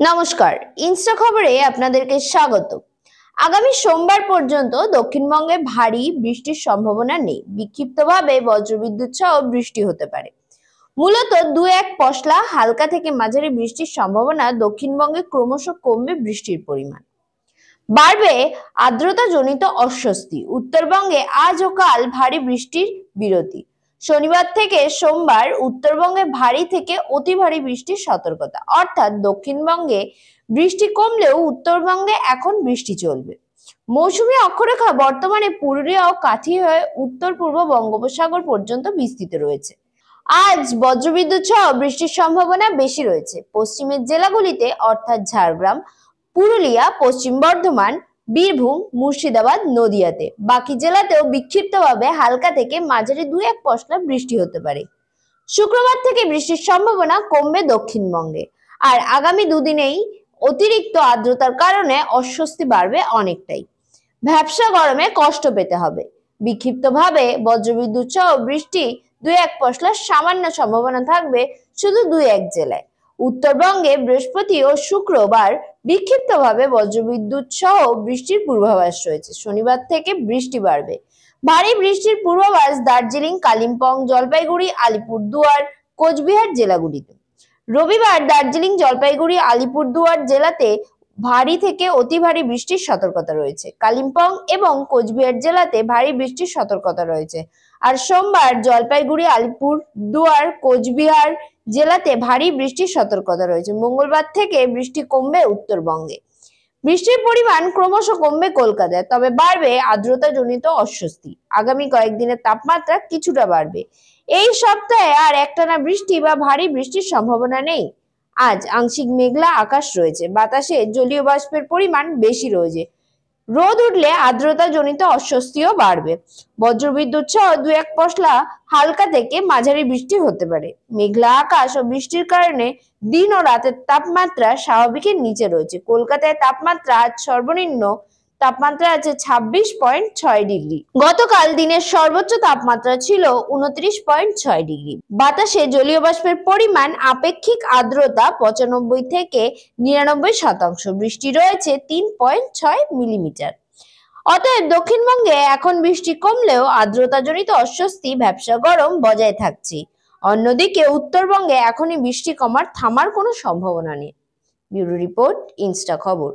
নমস্কার, ইনস্টা খবরে আপনাদেরকে স্বাগত। আগামী সোমবার পর্যন্ত দক্ষিণবঙ্গে ভারী বৃষ্টির সম্ভাবনা নেই। বিক্ষিপ্তভাবে বজ্রবিদ্যুৎ সহ বৃষ্টি হতে পারে। মূলত দু এক পশলা হালকা থেকে মাঝারি বৃষ্টির সম্ভাবনা। দক্ষিণবঙ্গে ক্রমশ কমবে বৃষ্টির পরিমাণ, বাড়বে আর্দ্রতাজনিত অস্বস্তি। উত্তরবঙ্গে আজ ও কাল ভারী বৃষ্টির বিরতি। শনিবার থেকে সোমবার উত্তরবঙ্গে ভারী থেকে অতি ভারী বৃষ্টির সতর্কতা, অর্থাৎ দক্ষিণবঙ্গে বৃষ্টি কমলেও উত্তরবঙ্গে এখন বৃষ্টি চলবে। মৌসুমী অক্ষরেখা বর্তমানে পুরুলিয়া ও কাথি হয়ে উত্তর পূর্ব বঙ্গোপসাগর পর্যন্ত বিস্তৃত রয়েছে। আজ বজ্রবিদ্যুৎ সহ বৃষ্টির সম্ভাবনা বেশি রয়েছে পশ্চিমের জেলাগুলিতে, অর্থাৎ ঝাড়গ্রাম, পুরুলিয়া, পশ্চিম বর্ধমান, বীরভূম, মুর্শিদাবাদ, নদিয়াতে। বাকি জেলাতেও বিক্ষিপ্তভাবে হালকা থেকে মাঝারি দু এক পশলা বৃষ্টি হতে পারে। শুক্রবার থেকে বৃষ্টির সম্ভাবনা কমবে দক্ষিণবঙ্গে। আর আগামী দুদিনেই অতিরিক্ত আর্দ্রতার কারণে অস্বস্তি বাড়বে অনেকটাই। ভ্যাপসা গরমে কষ্ট পেতে হবে। বিক্ষিপ্তভাবে বজ্রবিদ্যুৎ সহ বৃষ্টি দুই এক পশলার সামান্য সম্ভাবনা থাকবে শুধু দুই এক জেলায়। উত্তরবঙ্গে বৃহস্পতি ও শুক্রবার বিক্ষিপ্তভাবে বজ্রবিদ্যুৎ সহ বৃষ্টির পূর্বাভাস রয়েছে। শনিবার থেকে বৃষ্টি বাড়বে। ভারী বৃষ্টির পূর্বাভাস দার্জিলিং, কালিম্পং, জলপাইগুড়ি, আলিপুরদুয়ার, কোচবিহার জেলাগুলিতে। রবিবার দার্জিলিং, জলপাইগুড়ি, আলিপুরদুয়ার জেলাতে ভারী থেকে অতি ভারী বৃষ্টির সতর্কতা রয়েছে। কালিম্পং এবং কোচবিহার জেলাতে ভারী বৃষ্টির সতর্কতা রয়েছে। আর সোমবার জলপাইগুড়ি, আলিপুরদুয়ার, কোচবিহার জেলাতে ভারী বৃষ্টির সতর্কতা রয়েছে। মঙ্গলবার থেকে বৃষ্টি কমবে উত্তরবঙ্গে। বৃষ্টির পরিমাণ ক্রমশ কমবে কলকাতায়, তবে বাড়বে আর্দ্রতাজনিত অস্বস্তি। আগামী কয়েকদিনের তাপমাত্রা কিছুটা বাড়বে। এই সপ্তাহে আর একটানা বৃষ্টি বা ভারী বৃষ্টির সম্ভাবনা নেই। আজ আংশিক মেঘলা আকাশ রয়েছে, বাতাসে জলীয় বাষ্পের পরিমাণ বেশি রয়েছে। রোদ উঠলে আর্দ্রতাজনিত অস্বস্তিও বাড়বে। বজ্রবিদ্যুৎ সহ দু এক পশলা হালকা থেকে মাঝারি বৃষ্টি হতে পারে। মেঘলা আকাশ ও বৃষ্টির কারণে দিন ও রাতের তাপমাত্রা স্বাভাবিকের নিচে রয়েছে। কলকাতায় তাপমাত্রা আজ সর্বনিম্ন তাপমাত্রা আছে 26.6 ডিগ্রি। গতকাল দিনের সর্বোচ্চ তাপমাত্রা ছিল 29.6 ডিগ্রি। বাতাসে জলীয় বাষ্পের পরিমাণ আপেক্ষিক আর্দ্রতা 95 থেকে 99%। বৃষ্টি রয়েছে 3.6 মিলিমিটার। অতএব দক্ষিণবঙ্গে এখন বৃষ্টি কমলেও আর্দ্রতাজনিত অস্বস্তি, ভ্যাপসা গরম বজায় থাকছে। অন্যদিকে উত্তরবঙ্গে এখনই বৃষ্টি থামার কোনো সম্ভাবনা নেই। ব্যুরো রিপোর্ট, ইনস্টা খবর।